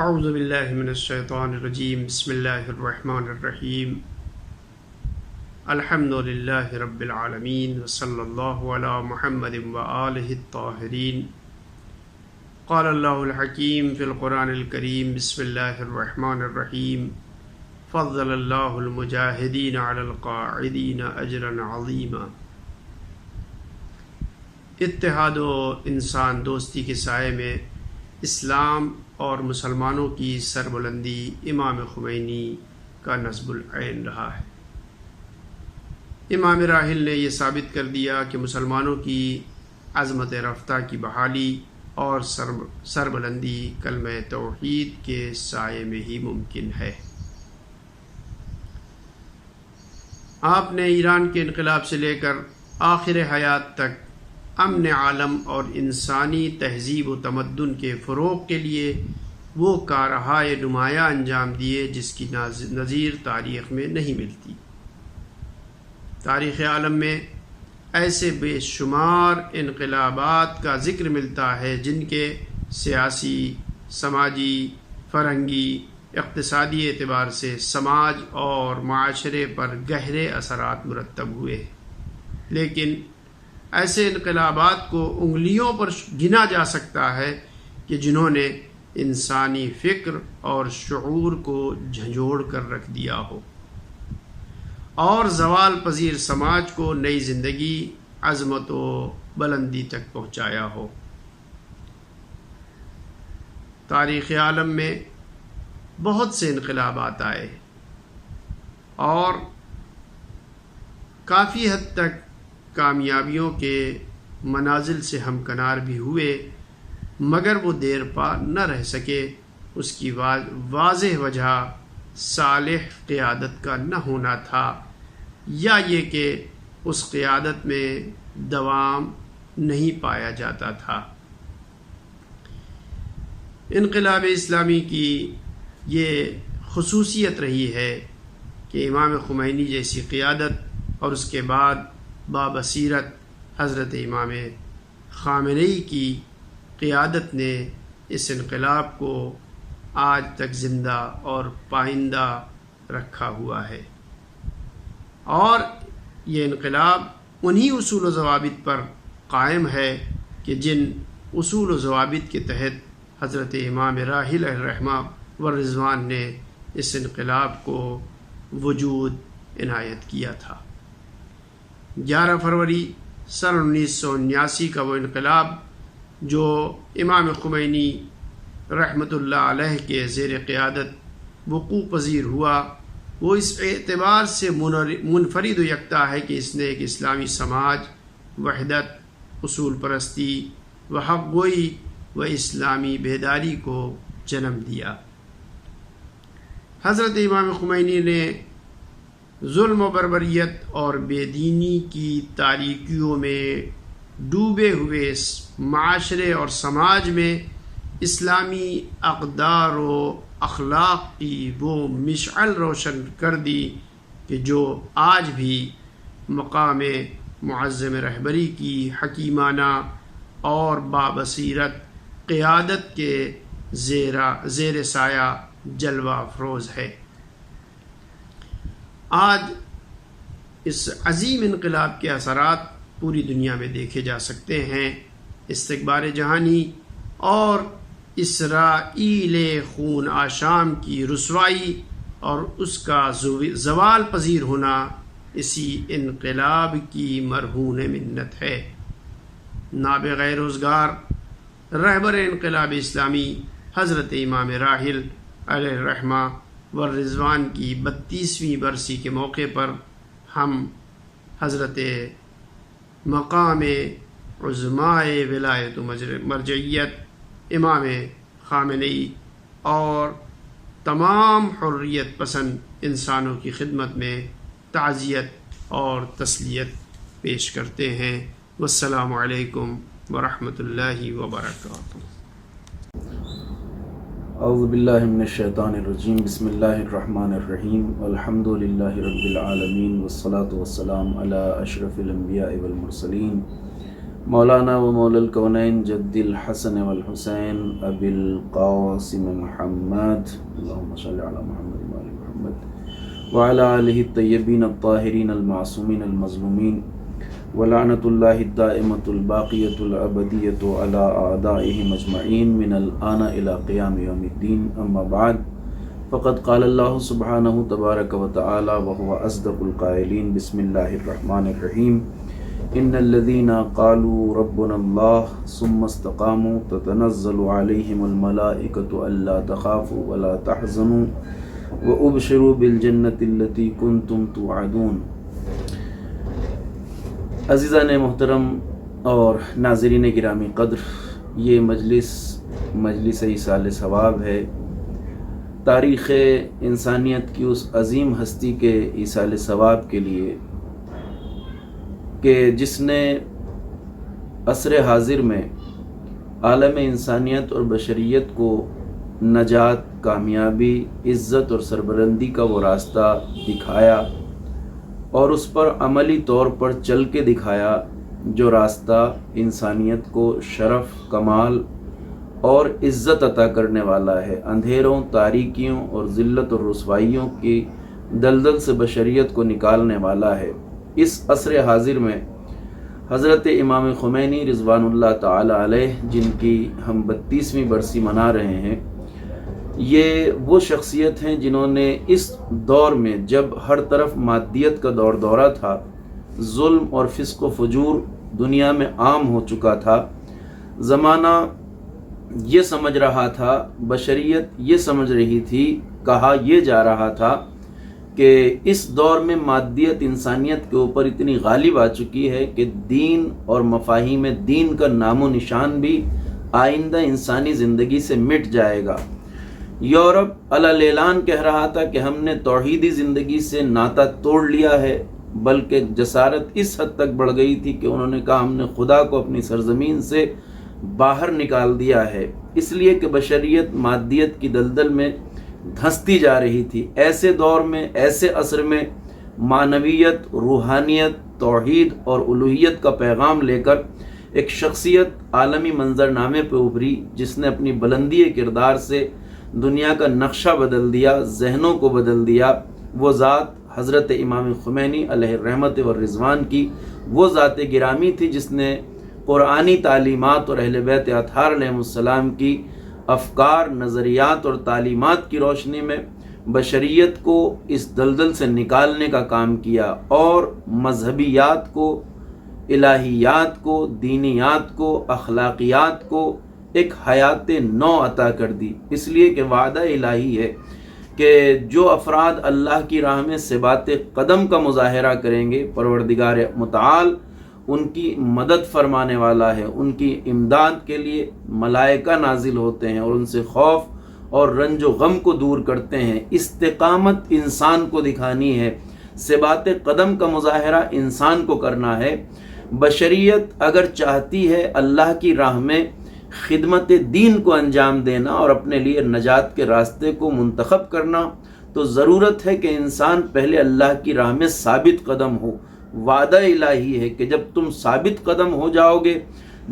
اعوذ باللہ من الشیطان الرجیم بسم اللہ الرحمن الرحیم الحمد للہ رب العالمین وصلی اللہ علی محمد وآلہ الطاہرین قال اللہ الحکیم فی القرآن الکریم بسم اللہ الرحمن الرحیم فضل اللہ المجاہدین علی القاعدین اجرا عظیما۔ اتحاد و انسان دوستی کے سائے میں اسلام اور مسلمانوں کی سربلندی امام خمینی کا نصب العین رہا ہے۔ امام راحل نے یہ ثابت کر دیا کہ مسلمانوں کی عظمت رفتہ کی بحالی اور سربلندی کلمہ توحید کے سائے میں ہی ممکن ہے۔ آپ نے ایران کے انقلاب سے لے کر آخر حیات تک امن عالم اور انسانی تہذیب و تمدن کے فروغ کے لیے وہ کارہائے نمایاں انجام دیے جس کی نظیر تاریخ میں نہیں ملتی۔ تاریخ عالم میں ایسے بے شمار انقلابات کا ذکر ملتا ہے جن کے سیاسی، سماجی، فرہنگی، اقتصادی اعتبار سے سماج اور معاشرے پر گہرے اثرات مرتب ہوئے، لیکن ایسے انقلابات کو انگلیوں پر گنا جا سکتا ہے کہ جنہوں نے انسانی فکر اور شعور کو جھنجھوڑ کر رکھ دیا ہو اور زوال پذیر سماج کو نئی زندگی، عظمت و بلندی تک پہنچایا ہو۔ تاریخ عالم میں بہت سے انقلابات آئے اور کافی حد تک کامیابیوں کے منازل سے ہمکنار بھی ہوئے، مگر وہ دیر پا نہ رہ سکے۔ اس کی واضح وجہ صالح قیادت کا نہ ہونا تھا، یا یہ کہ اس قیادت میں دوام نہیں پایا جاتا تھا۔ انقلاب اسلامی کی یہ خصوصیت رہی ہے کہ امام خمینی جیسی قیادت اور اس کے بعد بابصیرت حضرت امام خامنئی کی قیادت نے اس انقلاب کو آج تک زندہ اور پائندہ رکھا ہوا ہے، اور یہ انقلاب انہی اصول و ضوابط پر قائم ہے کہ جن اصول و ضوابط کے تحت حضرت امام راحل علیہ الرحمہ والرضوان نے اس انقلاب کو وجود عنایت کیا تھا۔ 11 فروری سن 1979 کا وہ انقلاب جو امام خمینی رحمۃ اللہ علیہ کے زیر قیادت وقوع پذیر ہوا، وہ اس اعتبار سے منفرد و یکتا ہے کہ اس نے ایک اسلامی سماج، وحدت، اصول پرستی و حق گوئی و اسلامی بیداری کو جنم دیا۔ حضرت امام خمینی نے ظلم و بربریت اور بے دینی کی تاریکیوں میں ڈوبے ہوئے معاشرے اور سماج میں اسلامی اقدار و اخلاق کی وہ مشعل روشن کر دی کہ جو آج بھی مقام معظم رہبری کی حکیمانہ اور بابصیرت قیادت کے زیر سایہ جلوہ افروز ہے۔ آج اس عظیم انقلاب کے اثرات پوری دنیا میں دیکھے جا سکتے ہیں۔ استکبار جہانی اور اسرائیل خون آشام کی رسوائی اور اس کا زوال پذیر ہونا اسی انقلاب کی مرہون منت ہے۔ نابغہ روزگار رہبر انقلاب اسلامی حضرت امام راحل علیہ الرحمہ والرضوان کی 32ویں برسی کے موقع پر ہم حضرت مقام عظمائے ولایت و مرجعیت امام خامنئی اور تمام حریت پسند انسانوں کی خدمت میں تعزیت اور تسلیت پیش کرتے ہیں۔ والسلام علیکم ورحمۃ اللہ وبرکاتہ۔ اعوذ باللہ من الشیطان الرجیم بسم اللہ الرحمن الرحیم الحمد للہ رب العالمین والصلاة والسلام علی اشرف الانبیاء والمرسلین مولانا و مولا الکونین جد الحسن والحسین ابی القاسم محمد اللہم صلی علی محمد و آل محمد وعلی آلہ الطیبین الطاہرین المعصومین المظلومین ولعنۃ اللہ الدائمۃ الباقیۃ الابدیۃ علی اعدائہم اجمعین من الآن الی قیام یوم الدین اما بعد فقد قال اللہ سبحانہ تبارک و تعالی وهو اصدق القائلین بسم اللہ الرحمن الرحیم ان الذين قالوا ربنا الله ثم استقاموا تتنزل عليهم الملائكة الا تخافوا ولا تحزنوا وابشروا بالجنة التي كنتم توعدون۔ عزیزان محترم اور ناظرین گرامی قدر، یہ مجلس ایصال ثواب ہے، تاریخ انسانیت کی اس عظیم ہستی کے ایصال ثواب کے لیے کہ جس نے عصر حاضر میں عالم انسانیت اور بشریت کو نجات، کامیابی، عزت اور سربلندی کا وہ راستہ دکھایا اور اس پر عملی طور پر چل کے دکھایا جو راستہ انسانیت کو شرف، کمال اور عزت عطا کرنے والا ہے، اندھیروں، تاریکیوں اور ذلت اور رسوائیوں کی دلدل سے بشریت کو نکالنے والا ہے۔ اس عصر حاضر میں حضرت امام خمینی رضوان اللہ تعالی علیہ، جن کی ہم 32ویں برسی منا رہے ہیں، یہ وہ شخصیت ہیں جنہوں نے اس دور میں، جب ہر طرف مادیت کا دور دورہ تھا، ظلم اور فسق و فجور دنیا میں عام ہو چکا تھا، زمانہ یہ سمجھ رہا تھا، بشریت یہ سمجھ رہی تھی، کہا یہ جا رہا تھا کہ اس دور میں مادیت انسانیت کے اوپر اتنی غالب آ چکی ہے کہ دین اور مفاہیم دین کا نام و نشان بھی آئندہ انسانی زندگی سے مٹ جائے گا۔ یورپ اعلان کہہ رہا تھا کہ ہم نے توحیدی زندگی سے ناطہ توڑ لیا ہے، بلکہ جسارت اس حد تک بڑھ گئی تھی کہ انہوں نے کہا ہم نے خدا کو اپنی سرزمین سے باہر نکال دیا ہے، اس لیے کہ بشریت مادیت کی دلدل میں دھنستی جا رہی تھی۔ ایسے دور میں، ایسے عصر میں معنویت، روحانیت، توحید اور الوہیت کا پیغام لے کر ایک شخصیت عالمی منظرنامے پہ ابھری جس نے اپنی بلندی کردار سے دنیا کا نقشہ بدل دیا، ذہنوں کو بدل دیا۔ وہ ذات حضرت امام خمینی علیہ الرحمت والرضوان کی وہ ذات گرامی تھی جس نے قرآنی تعلیمات اور اہل بیت اطہار علیہ السلام کی افکار، نظریات اور تعلیمات کی روشنی میں بشریت کو اس دلدل سے نکالنے کا کام کیا اور مذہبیات کو، الہیات کو، دینیات کو، اخلاقیات کو ایک حیات نو عطا کر دی۔ اس لیے کہ وعدہ الہی ہے کہ جو افراد اللہ کی راہ میں ثبات قدم کا مظاہرہ کریں گے، پروردگار متعال ان کی مدد فرمانے والا ہے، ان کی امداد کے لیے ملائکہ نازل ہوتے ہیں اور ان سے خوف اور رنج و غم کو دور کرتے ہیں۔ استقامت انسان کو دکھانی ہے، ثبات قدم کا مظاہرہ انسان کو کرنا ہے۔ بشریت اگر چاہتی ہے اللہ کی راہ میں خدمت دین کو انجام دینا اور اپنے لیے نجات کے راستے کو منتخب کرنا، تو ضرورت ہے کہ انسان پہلے اللہ کی راہ میں ثابت قدم ہو۔ وعدہ الہی ہے کہ جب تم ثابت قدم ہو جاؤ گے،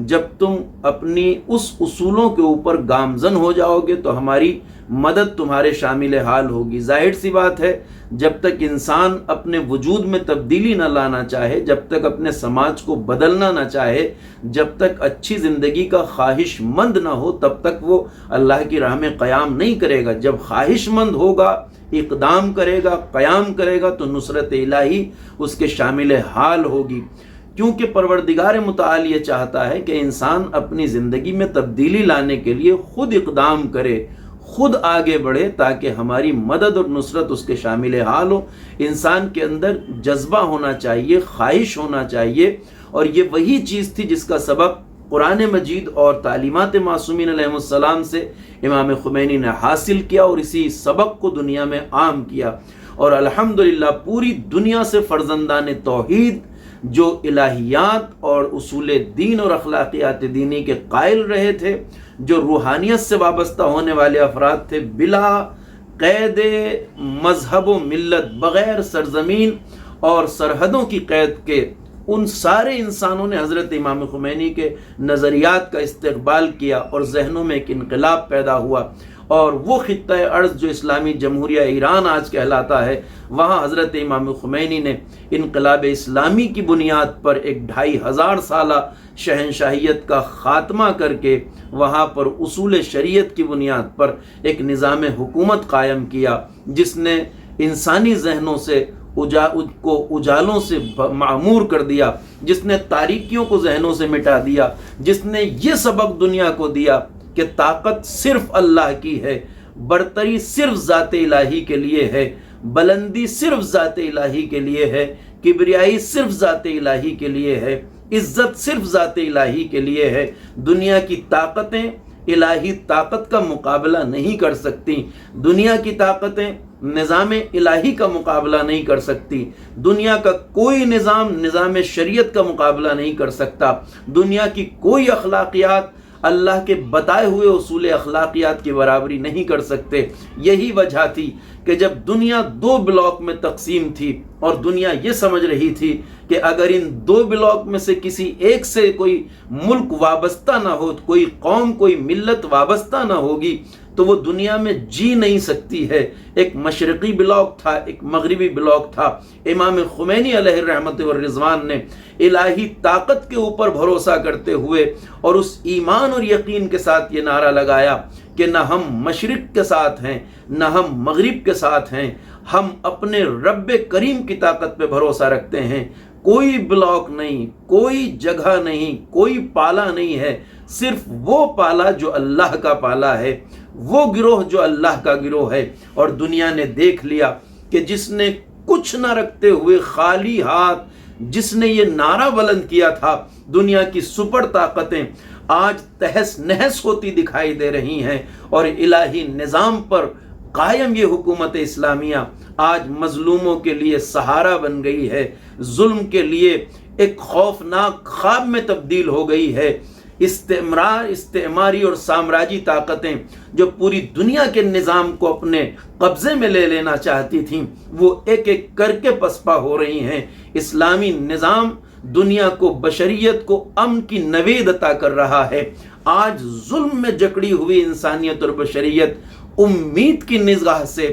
جب تم اپنی اس اصولوں کے اوپر گامزن ہو جاؤ گے تو ہماری مدد تمہارے شامل حال ہوگی۔ ظاہر سی بات ہے، جب تک انسان اپنے وجود میں تبدیلی نہ لانا چاہے، جب تک اپنے سماج کو بدلنا نہ چاہے، جب تک اچھی زندگی کا خواہش مند نہ ہو، تب تک وہ اللہ کی راہ میں قیام نہیں کرے گا۔ جب خواہش مند ہوگا، اقدام کرے گا، قیام کرے گا، تو نصرت الہی اس کے شامل حال ہوگی، کیونکہ پروردگار متعال یہ چاہتا ہے کہ انسان اپنی زندگی میں تبدیلی لانے کے لیے خود اقدام کرے، خود آگے بڑھے، تاکہ ہماری مدد اور نصرت اس کے شامل حال ہو۔ انسان کے اندر جذبہ ہونا چاہیے، خواہش ہونا چاہیے، اور یہ وہی چیز تھی جس کا سبق قرآن مجید اور تعلیمات معصومین علیہ السلام سے امام خمینی نے حاصل کیا اور اسی سبق کو دنیا میں عام کیا، اور الحمدللہ پوری دنیا سے فرزندان توحید جو الہیات اور اصول دین اور اخلاقیات دینی کے قائل رہے تھے، جو روحانیت سے وابستہ ہونے والے افراد تھے، بلا قید مذہب و ملت، بغیر سرزمین اور سرحدوں کی قید کے، ان سارے انسانوں نے حضرت امام خمینی کے نظریات کا استقبال کیا اور ذہنوں میں ایک انقلاب پیدا ہوا، اور وہ خطہ ارض جو اسلامی جمہوریہ ایران آج کہلاتا ہے، وہاں حضرت امام خمینی نے انقلاب اسلامی کی بنیاد پر ایک 2500 سالہ شہنشاہیت کا خاتمہ کر کے وہاں پر اصول شریعت کی بنیاد پر ایک نظام حکومت قائم کیا، جس نے انسانی ذہنوں سے اجالوں سے معمور کر دیا، جس نے تاریکیوں کو ذہنوں سے مٹا دیا، جس نے یہ سبق دنیا کو دیا کہ طاقت صرف اللہ کی ہے، برتری صرف ذات الہی کے لیے ہے، بلندی صرف ذات الہی کے لیے ہے، کبریائی صرف ذات الہی کے لیے ہے، عزت صرف ذات الہی کے لیے ہے۔ دنیا کی طاقتیں الہی طاقت کا مقابلہ نہیں کر سکتی، دنیا کی طاقتیں نظام الہی کا مقابلہ نہیں کر سکتی، دنیا کا کوئی نظام شریعت کا مقابلہ نہیں کر سکتا، دنیا کی کوئی اخلاقیات اللہ کے بتائے ہوئے اصول اخلاقیات کی برابری نہیں کر سکتے۔ یہی وجہ تھی کہ جب دنیا 2 بلاک میں تقسیم تھی اور دنیا یہ سمجھ رہی تھی کہ اگر ان 2 بلاک میں سے کسی ایک سے کوئی ملک وابستہ نہ ہو، کوئی قوم کوئی ملت وابستہ نہ ہوگی تو وہ دنیا میں جی نہیں سکتی ہے۔ ایک مشرقی بلاک تھا، ایک مغربی بلاک تھا۔ امام خمینی علیہ الرحمت والرضوان نے الہی طاقت کے اوپر بھروسہ کرتے ہوئے اور اس ایمان اور یقین کے ساتھ یہ نعرہ لگایا کہ نہ ہم مشرق کے ساتھ ہیں نہ ہم مغرب کے ساتھ ہیں، ہم اپنے رب کریم کی طاقت پہ بھروسہ رکھتے ہیں۔ کوئی بلاک نہیں، کوئی جگہ نہیں، کوئی پالا نہیں ہے، صرف وہ پالا جو اللہ کا پالا ہے، وہ گروہ جو اللہ کا گروہ ہے۔ اور دنیا نے دیکھ لیا کہ جس نے کچھ نہ رکھتے ہوئے خالی ہاتھ جس نے یہ نعرہ بلند کیا تھا، دنیا کی سپر طاقتیں آج تہس نہس ہوتی دکھائی دے رہی ہیں، اور الہی نظام پر قائم یہ حکومت اسلامیہ آج مظلوموں کے لیے سہارا بن گئی ہے، ظلم کے لیے ایک خوفناک خواب میں تبدیل ہو گئی ہے۔ استعماری اور سامراجی طاقتیں جو پوری دنیا کے نظام کو اپنے قبضے میں لے لینا چاہتی تھیں، وہ ایک ایک کر کے پسپا ہو رہی ہیں۔ اسلامی نظام دنیا کو، بشریت کو امن کی نوید عطا کر رہا ہے۔ آج ظلم میں جکڑی ہوئی انسانیت اور بشریت امید کی نگاہ سے،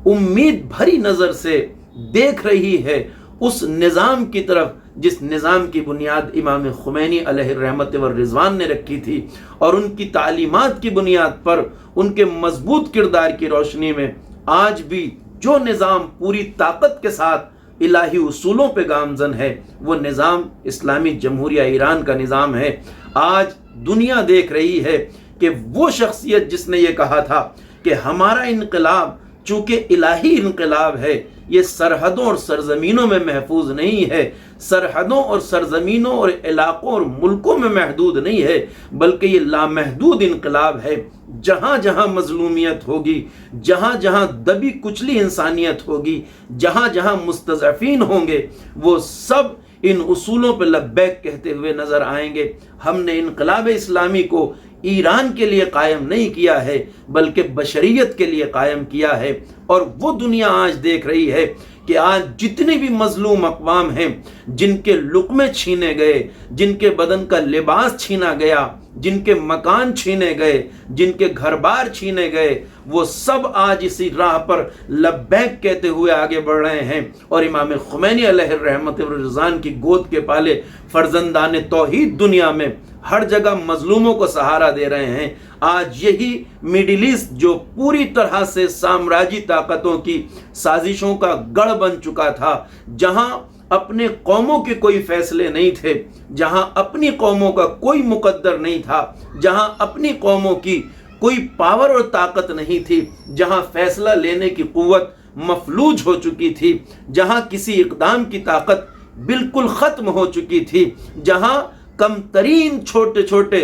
امید بھری نظر سے دیکھ رہی ہے اس نظام کی طرف جس نظام کی بنیاد امام خمینی علیہ الرحمت والرضوان نے رکھی تھی، اور ان کی تعلیمات کی بنیاد پر، ان کے مضبوط کردار کی روشنی میں آج بھی جو نظام پوری طاقت کے ساتھ الہی اصولوں پہ گامزن ہے، وہ نظام اسلامی جمہوریہ ایران کا نظام ہے۔ آج دنیا دیکھ رہی ہے کہ وہ شخصیت جس نے یہ کہا تھا کہ ہمارا انقلاب چونکہ الہی انقلاب ہے، یہ سرحدوں اور سرزمینوں میں محفوظ نہیں ہے، سرحدوں اور سرزمینوں اور علاقوں اور ملکوں میں محدود نہیں ہے، بلکہ یہ لامحدود انقلاب ہے۔ جہاں جہاں مظلومیت ہوگی، جہاں جہاں دبی کچلی انسانیت ہوگی، جہاں جہاں مستضعفین ہوں گے، وہ سب ان اصولوں پہ لبیک کہتے ہوئے نظر آئیں گے۔ ہم نے انقلاب اسلامی کو ایران کے لیے قائم نہیں کیا ہے، بلکہ بشریت کے لیے قائم کیا ہے۔ اور وہ دنیا آج دیکھ رہی ہے کہ آج جتنے بھی مظلوم اقوام ہیں، جن کے لقمے چھینے گئے، جن کے بدن کا لباس چھینا گیا، جن کے مکان چھینے گئے، جن کے گھر بار چھینے گئے، وہ سب آج اسی راہ پر لبیک کہتے ہوئے آگے بڑھ رہے ہیں، اور امام خمینی علیہ الرحمت والرضوان کی گود کے پالے فرزندان توحید دنیا میں ہر جگہ مظلوموں کو سہارا دے رہے ہیں۔ آج یہی میڈل ایسٹ جو پوری طرح سے سامراجی طاقتوں کی سازشوں کا گڑھ بن چکا تھا، جہاں اپنے قوموں کے کوئی فیصلے نہیں تھے، جہاں اپنی قوموں کا کوئی مقدر نہیں تھا، جہاں اپنی قوموں کی کوئی پاور اور طاقت نہیں تھی، جہاں فیصلہ لینے کی قوت مفلوج ہو چکی تھی، جہاں کسی اقدام کی طاقت بالکل ختم ہو چکی تھی، جہاں کم ترین چھوٹے چھوٹے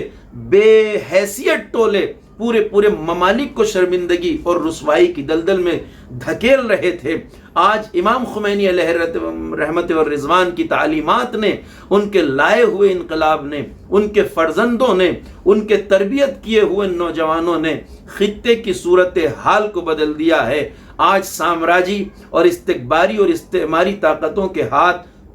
بے حیثیت ٹولے پورے ممالک کو شرمندگی اور رسوائی کی دلدل میں دھکیل رہے تھے، آج امام خمینی علیہ رحمت والرضوان کی تعلیمات نے، ان کے لائے ہوئے انقلاب نے، ان کے فرزندوں نے، ان کے تربیت کیے ہوئے نوجوانوں نے خطے کی صورت حال کو بدل دیا ہے۔ آج سامراجی اور استکباری اور استعماری طاقتوں کے ہاتھ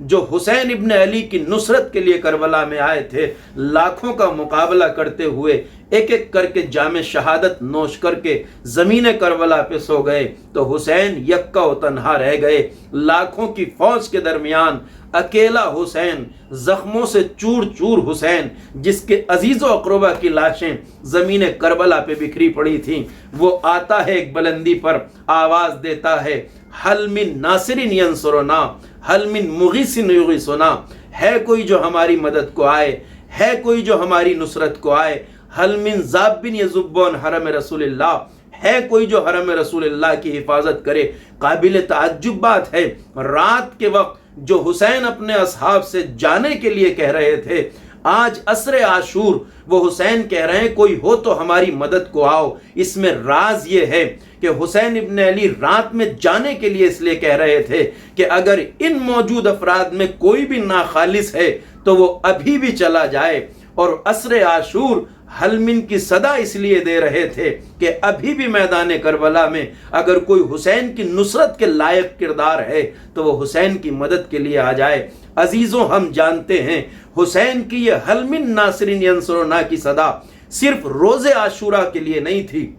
جو حسین ابن علی کی نصرت کے لیے کربلا میں آئے تھے، لاکھوں کا مقابلہ کرتے ہوئے ایک ایک کر کے جام شہادت نوش کر کے زمین کربلا پہ سو گئے، تو حسین یکا و تنہا رہ گئے۔ لاکھوں کی فوج کے درمیان اکیلا حسین، زخموں سے چور چور حسین، جس کے عزیز و اقربا کی لاشیں زمین کربلا پہ بکھری پڑی تھیں، وہ آتا ہے ایک بلندی پر، آواز دیتا ہے، حل من ناصر ینصرنا، حل من مغیث یغیثنا، ہے کوئی جو ہماری مدد کو آئے، ہے کوئی جو ہماری نصرت کو آئے، حل من ذاب یذبون حرم رسول اللہ، ہے کوئی جو حرم رسول اللہ کی حفاظت کرے۔ قابل تعجب بات ہے، رات کے وقت جو حسین اپنے اصحاب سے جانے کے لیے کہہ رہے تھے، آج عصر عاشور وہ حسین کہہ رہے ہیں کوئی ہو تو ہماری مدد کو آؤ۔ اس میں راز یہ ہے کہ حسین ابن علی رات میں جانے کے لیے اس لیے کہہ رہے تھے کہ اگر ان موجود افراد میں کوئی بھی ناخالص ہے تو وہ ابھی بھی چلا جائے، اور عصر عاشور حلمن کی صدا اس لیے دے رہے تھے کہ ابھی بھی میدان کربلا میں اگر کوئی حسین کی نصرت کے لائق کردار ہے تو وہ حسین کی مدد کے لیے آ جائے۔ عزیزوں، ہم جانتے ہیں حسین کی یہ حلمن ناصر ینصرنا کی صدا صرف روز عاشورہ کے لیے نہیں تھی،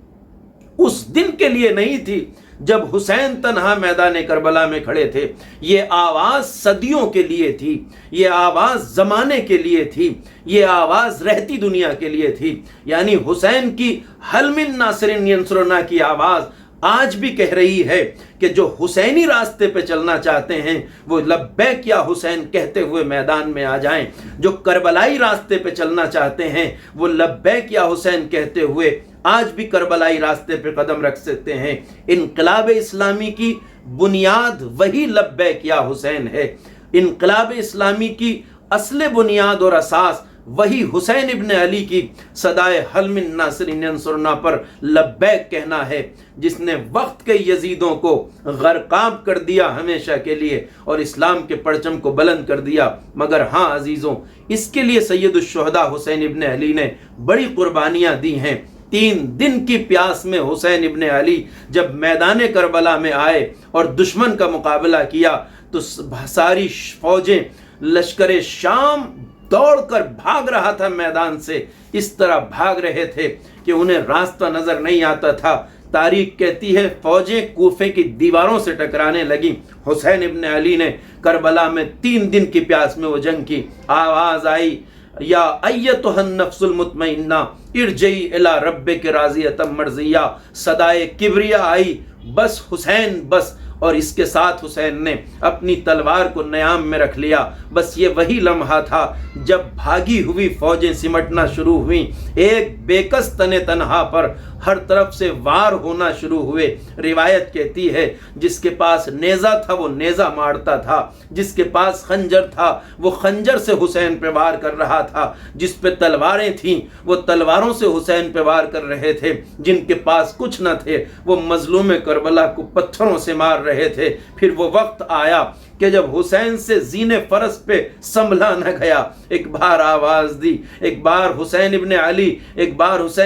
اس دن کے لیے نہیں تھی جب حسین تنہا میدان کربلا میں کھڑے تھے، یہ آواز صدیوں کے لیے تھی، یہ آواز زمانے کے لیے تھی، یہ آواز رہتی دنیا کے لیے تھی۔ یعنی حسین کی حل من ناصر ینصرنا کی آواز آج بھی کہہ رہی ہے کہ جو حسینی راستے پہ چلنا چاہتے ہیں وہ لبیک یا حسین کہتے ہوئے میدان میں آ جائیں، جو کربلائی راستے پہ چلنا چاہتے ہیں وہ لبیک یا حسین کہتے ہوئے آج بھی کربلائی راستے پہ قدم رکھ سکتے ہیں۔ انقلاب اسلامی کی بنیاد وہی لبیک یا حسین ہے، انقلاب اسلامی کی اصل بنیاد اور اساس وہی حسین ابن علی کی صدائے حل من ناصر ینصرنا پر لبیک کہنا ہے، جس نے وقت کے یزیدوں کو غرقاب کر دیا ہمیشہ کے لیے اور اسلام کے پرچم کو بلند کر دیا۔ مگر ہاں عزیزوں، اس کے لیے سید الشہداء حسین ابن علی نے بڑی قربانیاں دی ہیں۔ 3 دن کی پیاس میں حسین ابن علی جب میدان کربلا میں آئے اور دشمن کا مقابلہ کیا تو ساری فوجیں، لشکر شام دوڑ کر بھاگ رہا تھا میدان سے، اس طرح بھاگ رہے تھے کہ انہیں راستہ نظر نہیں آتا تھا۔ تاریخ کہتی ہے فوجیں کوفے کی دیواروں سے ٹکرانے لگیں۔ حسین ابن علی نے کربلا میں 3 دن کی پیاس میں وہ جنگ کی۔ آواز آئی، یا ایتھا النفس المطمئنہ ارجعی الی ربک راضیۃ مرضیہ، صدائے کبریا آئی، بس حسین بس، اور اس کے ساتھ حسین نے اپنی تلوار کو نیام میں رکھ لیا۔ بس یہ وہی لمحہ تھا جب بھاگی ہوئی فوجیں سمٹنا شروع ہوئیں، ایک بیکس تن تنہا پر ہر طرف سے وار ہونا شروع ہوئے۔ روایت کہتی ہے جس کے پاس نیزہ تھا وہ نیزہ مارتا تھا، جس کے پاس خنجر تھا وہ خنجر سے حسین پہ وار کر رہا تھا، جس پہ تلواریں تھیں وہ تلواروں سے حسین پہ وار کر رہے تھے، جن کے پاس کچھ نہ تھے وہ مظلوم کربلا کو پتھروں سے مار رہے تھے۔ پھر وہ وقت آیا کہ جب حسین سے زین فرس پہ سنبھلا نہ گیا، ایک بار آواز دی، ایک بار حسین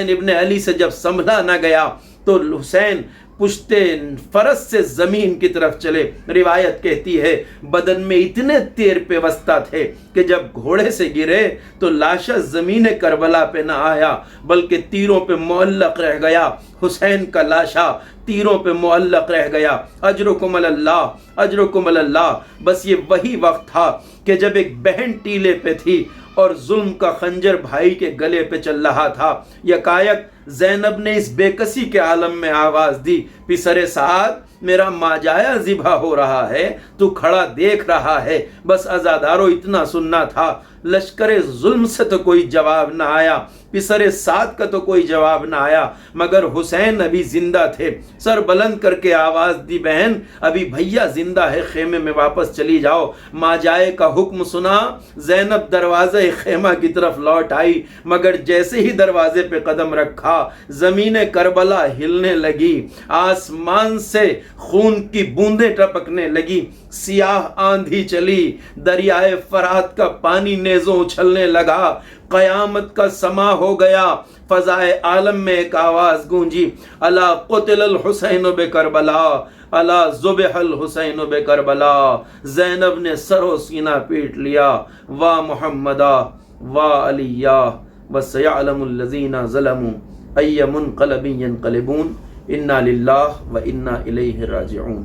ابن علی سے جب سنبھلا نہ گیا تو حسین پشتے فرس سے زمین کی طرف چلے۔ روایت کہتی ہے بدن میں اتنے تیر پیوستہ تھے کہ جب گھوڑے سے گرے تو لاشا زمین کربلا پہ نہ آیا بلکہ تیروں پہ معلق رہ گیا۔ حسین کا لاشا تیروں پہ معلق رہ گیا۔ اجرکم اللہ، اجرکم اللہ۔ بس یہ وہی وقت تھا کہ جب ایک بہن ٹیلے پہ تھی اور ظلم کا خنجر بھائی کے گلے پہ چل رہا تھا۔ یکایک زینب نے اس بے کسی کے عالم میں آواز دی، پسر سعد میرا ماجایا ذبح ہو رہا ہے، تو کھڑا دیکھ رہا ہے۔ بس عزادارو اتنا سننا تھا، لشکر ظلم سے تو کوئی جواب نہ آیا، پسر سعد کا تو کوئی جواب نہ آیا، مگر حسین ابھی زندہ تھے۔ سر بلند کر کے آواز دی، بہن ابھی بھیا زندہ ہے، خیمے میں واپس چلی جاؤ۔ ماجائے کا حکم سنا، زینب دروازے خیمہ کی طرف لوٹ آئی، مگر جیسے ہی دروازے پہ قدم رکھا زمین کربلا ہلنے لگی۔ آسمان سے خون کی بوندیں ٹپکنے لگی، سیاہ آندھی چلی، دریائے فرات کا پانی نیزوں اچھلنے لگا، قیامت کا سما ہو گیا، فضائے عالم میں ایک آواز گونجی، الا قتل الحسین بکربلا، الا ذبح الحسین بکربلا، زینب نے سر و سینہ پیٹ لیا، وا محمدا وا علیہ وسیعلم الذین ظلموا ای منقلب ینقلبون، انا للہ و انا الیہ راجعون۔